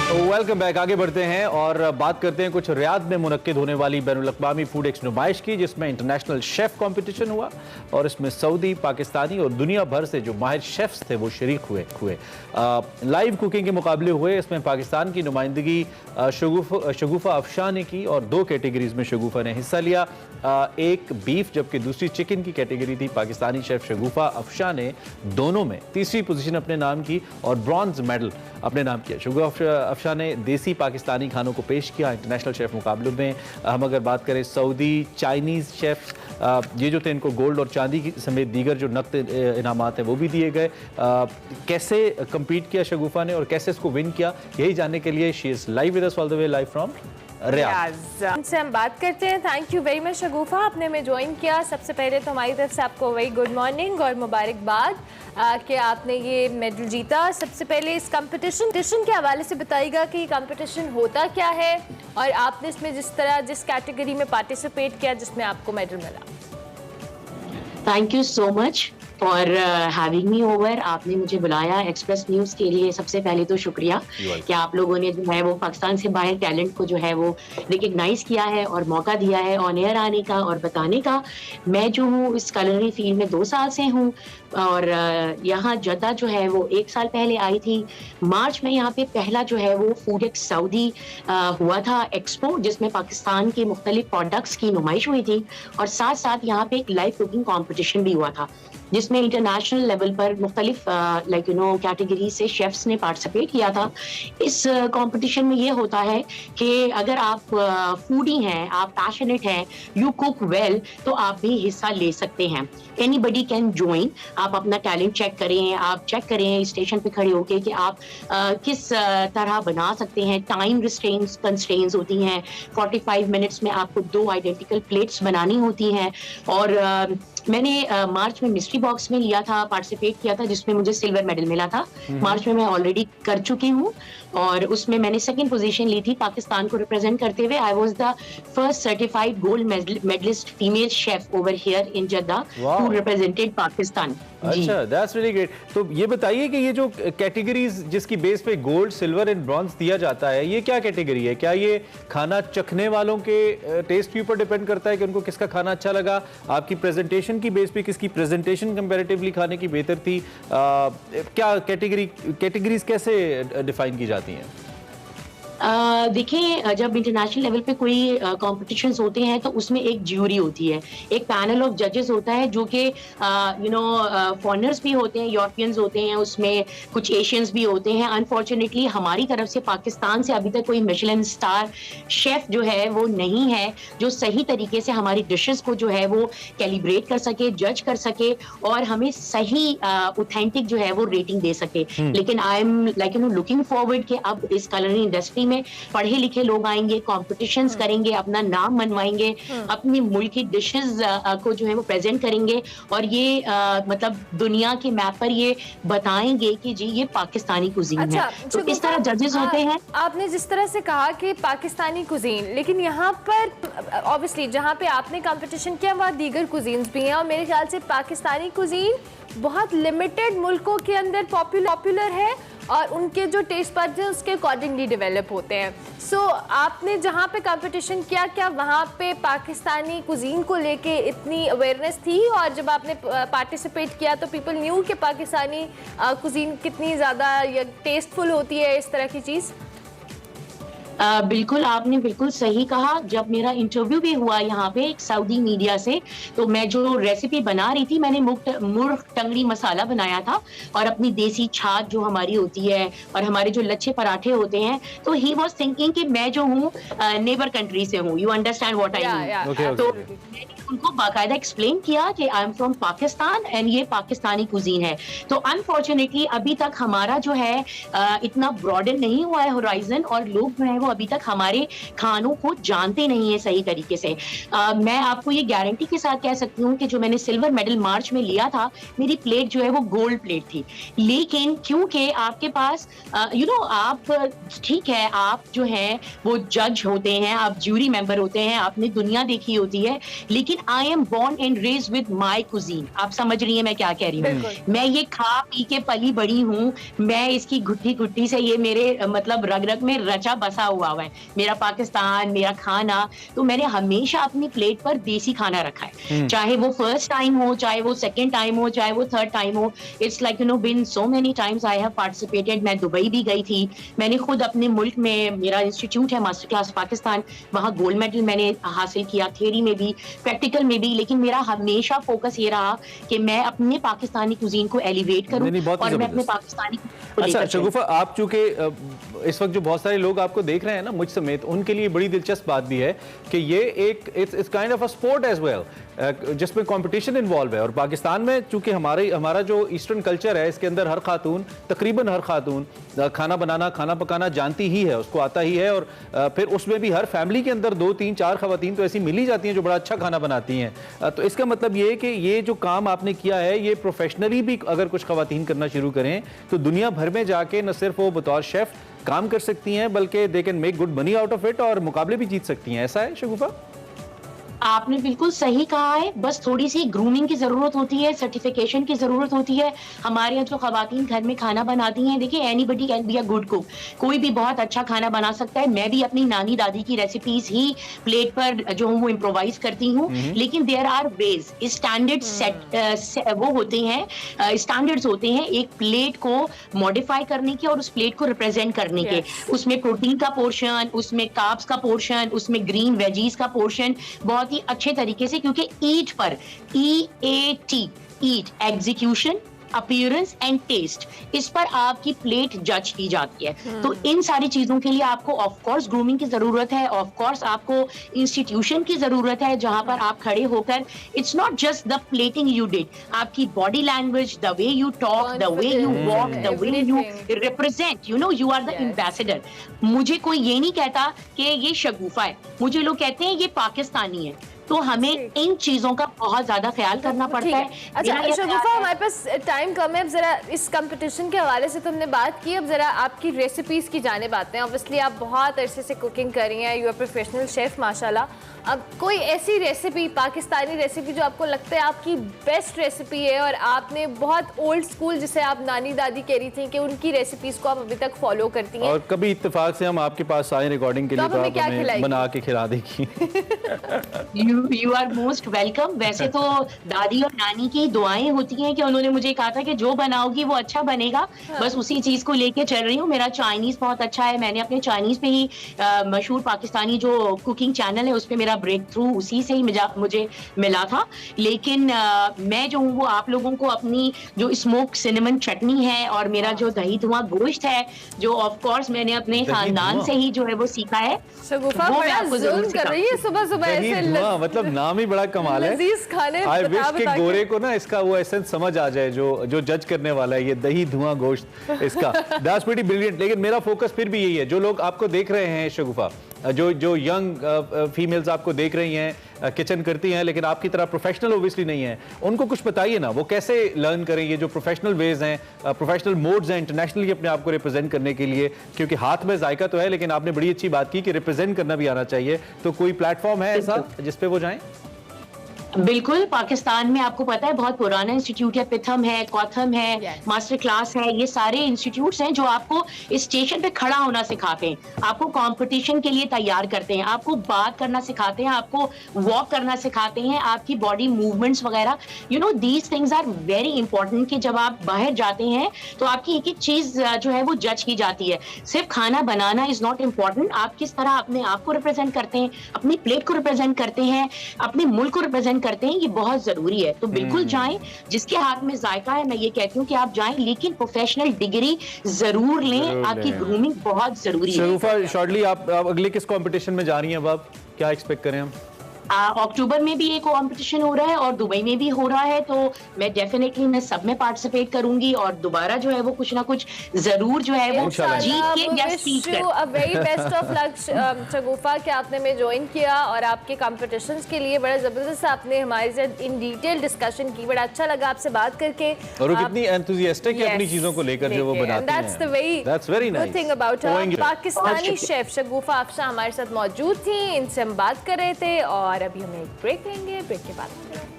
Welcome back. आगे बढ़ते हैं और बात करते हैं कुछ रियाद में मुनक्किद होने वाली बैनुल-अक़वामी फूड एक्स नुमाइश की, जिसमें इंटरनेशनल शेफ कंपटीशन हुआ और इसमें सऊदी, पाकिस्तानी और दुनिया भर से जो माहिर शेफ्स थे वो शरीक हुए। लाइव कुकिंग के मुकाबले हुए। इसमें पाकिस्तान की नुमाइंदगी शगुफा अफशां ने की और 2 कैटेगरीज में शगुफा ने हिस्सा लिया। एक बीफ जबकि दूसरी चिकन की कैटेगरी थी। पाकिस्तानी शेफ शगुफा अफशां ने दोनों में तीसरी पोजीशन अपने नाम की और ब्रॉन्ज मेडल अपने नाम किया। शगुफा अफशां ने देसी पाकिस्तानी खानों को पेश किया इंटरनेशनल शेफ मुकाबलों में। हम अगर बात करें सऊदी चाइनीज़ शेफ, ये जो थे इनको गोल्ड और चांदी समेत दीगर जो नकद इनामात हैं वो भी दिए गए। कैसे कम्पीट किया शगुफा ने और कैसे इसको विन किया, यही जानने के लिए she is live with us all the way live from Riyadh. से हम बात करते हैं। Thank you very much Shagufa, आपने हमें ज्वाइन किया। सबसे पहले तो हमारी तरफ से आपको वेरी गुड मॉर्निंग और मुबारकबाद कि आपने ये मेडल जीता। सबसे पहले इस कंपटीशन के हवाले से बताइएगा कि कंपटीशन होता क्या है और आपने इसमें जिस कैटेगरी में पार्टिसिपेट किया जिसमें आपको मेडल मिला। Thank you so much for having me over. आपने मुझे बुलाया एक्सप्रेस न्यूज़ के लिए। सबसे पहले तो शुक्रिया कि आप लोगों ने जो है वो पाकिस्तान से बाहर टैलेंट को जो है वो रिकग्नाइज किया है और मौका दिया है ऑन एयर आने का और बताने का। मैं जो हूँ इस कलरी फील्ड में 2 साल से हूँ और यहाँ जद्दा जो है वो 1 साल पहले आई थी। मार्च में यहाँ पे पहला जो है वो फूड एक्स सऊदी हुआ था एक्सपो, जिसमें पाकिस्तान के मुख्तलिफ प्रोडक्ट्स की नुमाइश हुई थी और साथ साथ यहाँ पे एक लाइव कुकिंग कॉम्पिटिशन भी हुआ था, जिसमें इंटरनेशनल लेवल पर मुख्तलिफ कैटेगरी से शेफ्स ने पार्टिसिपेट किया था। इस कंपटीशन में ये होता है कि अगर आप फूडी हैं, आप पैशनेट हैं, यू कुक वेल, तो आप भी हिस्सा ले सकते हैं। Anybody can join. आप अपना टैलेंट चेक करें, आप चेक करें स्टेशन पे खड़े होके कि आप किस तरह बना सकते हैं। टाइम कंस्ट्रेंट्स होती हैं। 45 मिनट्स में आपको 2 आइडेंटिकल प्लेट्स बनानी होती हैं और मैंने मार्च में मिस्ट्री बॉक्स में लिया था, पार्टिसिपेट किया था, जिसमें मुझे सिल्वर मेडल मिला था। मार्च में मैं ऑलरेडी कर चुकी हूँ और उसमें मैंने 2nd पोजीशन ली थी पाकिस्तान को रिप्रेजेंट करते हुए। I was the first certified gold medallist female chef over here in Jeddah who represented Pakistan. अच्छा, दैट्स रियली ग्रेट। तो ये बताइए कि ये जो कैटेगरीज जिसकी बेस पे गोल्ड, सिल्वर एंड ब्रॉन्ज दिया जाता है, ये क्या कैटेगरी है? क्या ये खाना चखने वालों के टेस्ट के ऊपर डिपेंड करता है कि उनको किसका खाना अच्छा लगा? आपकी प्रेजेंटेशन की बेस पे किसकी प्रेजेंटेशन कंपैरेटिवली खाने की बेहतर थी? क्या कैटेगरीज कैसे डिफाइन की जाती हैं? देखिए, जब इंटरनेशनल लेवल पे कोई कॉम्पिटिशन्स होते हैं तो उसमें एक ज्यूरी होती है, एक पैनल ऑफ जजेस होता है जो कि फॉरेनर्स भी होते हैं, यूरोपियंस होते हैं, उसमें कुछ एशियंस भी होते हैं। अनफॉर्चुनेटली हमारी तरफ से पाकिस्तान से अभी तक कोई मिशेलिन स्टार शेफ जो है वो नहीं है जो सही तरीके से हमारी डिशेस को जो है वो कैलिब्रेट कर सके, जज कर सके और हमें सही ऑथेंटिक जो है वो रेटिंग दे सके। लेकिन आई एम लुकिंग फॉरवर्ड कि अब इस कलरी इंडस्ट्री में पढ़े लिखे लोग आएंगे, कॉम्पिटिशन्स करेंगे, अपना नाम मनवाएंगे, अपनी मुल्क की डिशेस को जो है वो प्रेजेंट करेंगे और ये मतलब दुनिया के मैप पर ये बताएंगे कि जी ये पाकिस्तानी कुजीन है। तो इस तरह जजेस होते हैं। आपने जिस तरह से कहा कि पाकिस्तानी कुजीन, लेकिन यहाँ पर ऑब्वियसली जहाँ पे आपने कंपटीशन किया वहाँ दीगर कुजीन्स भी हैं और मेरे ख्याल से पाकिस्तानी कुजीन बहुत लिमिटेड मुल्कों के अंदर पॉपुलर है और उनके जो टेस्ट बड्स हैं उसके अकॉर्डिंगली डेवलप होते हैं। सो आपने जहाँ पे कंपटीशन किया, क्या वहाँ पे पाकिस्तानी कुजीन को लेके इतनी अवेयरनेस थी? और जब आपने पार्टिसिपेट किया तो पीपल न्यू कि पाकिस्तानी कुजीन कितनी ज़्यादा टेस्टफुल होती है इस तरह की चीज़? बिल्कुल, आपने बिल्कुल सही कहा। जब मेरा इंटरव्यू भी हुआ यहाँ पे एक सऊदी मीडिया से, तो मैं जो रेसिपी बना रही थी, मैंने मुर्ग टंगड़ी मसाला बनाया था और अपनी देसी छाछ जो हमारी होती है और हमारे जो लच्छे पराठे होते हैं, तो ही वाज थिंकिंग कि मैं जो हूँ नेबर कंट्री से हूँ। You understand what I mean? तो मैंने उनको बाकायदा एक्सप्लेन किया कि I am from Pakistan and ये पाकिस्तानी कुजीन है। तो अनफॉर्चुनेटली अभी तक हमारा जो है इतना ब्रॉडन नहीं हुआ है होराइजन और लोग जो है वो अभी तक हमारे खानों को जानते नहीं है सही तरीके से। मैं आपको ये गारंटी के साथ कह सकती हूँ कि जो मैंने सिल्वर मेडल मार्च में लिया था, मेरी प्लेट जो है वो गोल्ड प्लेट थी। लेकिन क्योंकि आपके पास आप ठीक है, आप जो है वो जज होते हैं, आप ज्यूरी मेंबर होते हैं, आपने दुनिया देखी होती है, लेकिन I am born and raised with my cuisine. आप समझ रही हैं मैं क्या कह रही हूँ? मैं ये खा पी के पली बड़ी हूँ, मैं इसकी घुट्टी घुट्टी से ये मेरे मतलब रग रग में रचा बसा हुआ है मेरा पाकिस्तान, मेरा खाना। तो मैंने हमेशा अपनी प्लेट पर देसी खाना रखा है, चाहे वो फर्स्ट टाइम हो, चाहे वो सेकंड टाइम हो, चाहे वो थर्ड टाइम हो। It's like been so many times I have participated. मैं दुबई भी गई थी, मैंने खुद अपने मुल्क में, मेरा इंस्टीट्यूट है मास्टर क्लास पाकिस्तान, वहाँ गोल्ड मेडल मैंने हासिल किया, थियरी में भी प्रैक्टिकल में भी। लेकिन मेरा हमेशा फोकस ये रहा कि मैं अपने पाकिस्तानी कुजीन को एलिवेट करूं और मैं अपने पाकिस्तानी। अच्छा शगुफा, आप चूंकि इस वक्त जो बहुत सारे लोग आपको देख रहे हैं ना, मुझ समेत, उनके लिए बड़ी दिलचस्प बात भी है कि ये एक it's kind of a sport as well, जिसमें कंपटीशन इन्वॉल्व है। और पाकिस्तान में चूंकि हमारा जो ईस्टर्न कल्चर है, इसके अंदर हर खातून, तकरीबन हर खातून खाना बनाना, खाना पकाना जानती ही है, उसको आता ही है। और फिर उसमें भी हर फैमिली के अंदर 2 3 4 खवातीन तो ऐसी मिली जाती हैं जो बड़ा अच्छा खाना बनाती हैं। तो इसका मतलब ये है कि ये जो काम आपने किया है, ये प्रोफेशनली भी अगर कुछ खवातीन करना शुरू करें तो दुनिया भर में जाके न सिर्फ वो बतौर शेफ काम कर सकती हैं, बल्कि they can make good money out of it और मुकाबले भी जीत सकती हैं। ऐसा है शगुफा? आपने बिल्कुल सही कहा है, बस थोड़ी सी ग्रूमिंग की जरूरत होती है, सर्टिफिकेशन की जरूरत होती है। हमारे यहाँ जो खवातीन घर में खाना बनाती हैं, देखिए anybody can be a good cook, कोई भी बहुत अच्छा खाना बना सकता है। मैं भी अपनी नानी दादी की रेसिपीज ही प्लेट पर जो हूँ वो इम्प्रोवाइज करती हूँ, लेकिन there are ways, standard set वो होते हैं, स्टैंडर्ड्स होते हैं एक प्लेट को मॉडिफाई करने के और उस प्लेट को रिप्रेजेंट करने के। उसमें प्रोटीन का पोर्शन, उसमें कार्ब्स का पोर्शन, उसमें ग्रीन वेजीज का पोर्शन बहुत ही अच्छे तरीके से, क्योंकि ईट पर EAT, eat, execution, appearance and taste, इस पर आपकी प्लेट जज की जाती है। तो इन सारी चीजों के लिए आपको ऑफ कोर्स ग्रूमिंग की जरूरत है, ऑफ कोर्स आपको इंस्टीट्यूशन की जरूरत है जहां पर आप खड़े होकर, it's not just the plating you did, आपकी body language, the way you talk, the way you walk, the way you represent, you are the ambassador. मुझे कोई ये नहीं कहता कि ये शगुफा है, मुझे लोग कहते हैं ये पाकिस्तानी है। तो हमें इन चीजों का बहुत ज्यादा ख्याल करना पड़ता है। अच्छा शगुफा, हमारे पास टाइम कम है, अब जरा इस कंपटीशन के हवाले से तुमने बात की, अब जरा आपकी रेसिपीज की जानिब आते हैं। ऑब्वियसली आप बहुत अरसे से कुकिंग कर रही हैं, यू आर प्रोफेशनल शेफ माशाल्लाह। अब कोई ऐसी रेसिपी, पाकिस्तानी रेसिपी जो आपको लगता है आपकी बेस्ट रेसिपी है और आपने बहुत ओल्ड स्कूल, जिसे आप नानी दादी कह रही थी कि उनकी रेसिपीज को आप अभी तक फॉलो करती हैं, और कभी इत्तेफाक से हम आपके पास आए रिकॉर्डिंग के लिए, तो आप हमें बना के खिला देगी? You are most welcome. वैसे तो दादी और नानी की दुआएं होती हैं कि उन्होंने मुझे कहा था कि जो बनाओगी वो अच्छा बनेगा। बस उसी चीज को लेके चल रही हूँ। मेरा चाइनीज बहुत अच्छा है, मैंने अपने चाइनीज पे ही मशहूर पाकिस्तानी जो कुकिंग चैनल है उस पे मेरा ब्रेक थ्रू उसी से ही मुझे मिला था। लेकिन मैं जो हूँ वो आप लोगों को अपनी जो स्मोक सिनेमन चटनी है और मेरा जो दही धुआं गोश्त है, जो ऑफ कोर्स मैंने अपने खानदान से ही जो है वो सीखा है, शगुफा बड़ा जुल्म कर रही है सुबह सुबह ऐसे। मतलब नाम ही बड़ा कमाल है। आई विश के गोरे को ना इसका वो एसेंस समझ आ जाए जो जज करने वाला है, ये दही धुआं गोश्त इसका। That's pretty brilliant. लेकिन मेरा फोकस फिर भी यही है, जो लोग आपको देख रहे हैं शगुफा, जो यंग फीमेल्स आपको देख रही हैं, किचन करती हैं लेकिन आपकी तरह प्रोफेशनल ओबियसली नहीं है, उनको कुछ बताइए ना, वो कैसे लर्न करें ये जो प्रोफेशनल वेज हैं, प्रोफेशनल मोड्स हैं इंटरनेशनली अपने आप को रिप्रेजेंट करने के लिए? क्योंकि हाथ में जायका तो है, लेकिन आपने बड़ी अच्छी बात की कि रिप्रेजेंट करना भी आना चाहिए। तो कोई प्लेटफॉर्म है ऐसा जिस पे वो जाएं? बिल्कुल, पाकिस्तान में आपको पता है बहुत पुराना इंस्टीट्यूट है, पिथम है, कॉथम है, मास्टर क्लास है, ये सारे इंस्टीट्यूट्स हैं जो आपको स्टेशन पे खड़ा होना सिखाते हैं, आपको कंपटीशन के लिए तैयार करते हैं, आपको बात करना सिखाते हैं, आपको वॉक करना सिखाते हैं, आपकी बॉडी मूवमेंट्स वगैरह, these things are very important कि जब आप बाहर जाते हैं तो आपकी एक एक चीज जो है वो जज की जाती है। सिर्फ खाना बनाना इज नॉट इम्पॉर्टेंट, आप किस तरह अपने आप को रिप्रेजेंट करते हैं, अपनी प्लेट को रिप्रेजेंट करते हैं, अपने मुल्क को रिप्रेजेंट करते हैं, ये बहुत जरूरी है। तो बिल्कुल जाएं, जिसके हाथ में जायका है मैं ये कहती हूँ कि आप जाएं, लेकिन प्रोफेशनल डिग्री जरूर लें, आपकी ग्रूमिंग बहुत जरूरी है। शगुफा, शॉर्टली आप अगले किस कंपटीशन में जा रही हैं? अब आप क्या एक्सपेक्ट करें हम? अक्टूबर में भी एक कंपटीशन हो रहा है और दुबई में भी हो रहा है, तो मैं डेफिनेटली मैं सब में पार्टिसिपेट करूंगी और दोबारा जो है वो कुछ ना कुछ जरूर जो है वो जीत के या स्पीच कर। Very best of luck Shagufa कि आपने में ज्वाइन किया और आपके कॉम्पिटिशन्स के लिए बड़ा जबरदस्त आपने हमारे साथ इन डिटेल डिस्कशन की। बड़ा अच्छा लगा आपसे बात करके, और वो कितनी एंथुसियास्टिक है अपनी चीजों को लेकर जो वो बनाते हैं। That's the good thing about her. Pakistani chef Shagufa Afsha हमारे साथ मौजूद थी, इनसे हम बात कर रहे थे और और अभी हम एक ब्रेक लेंगे, ब्रेक के बाद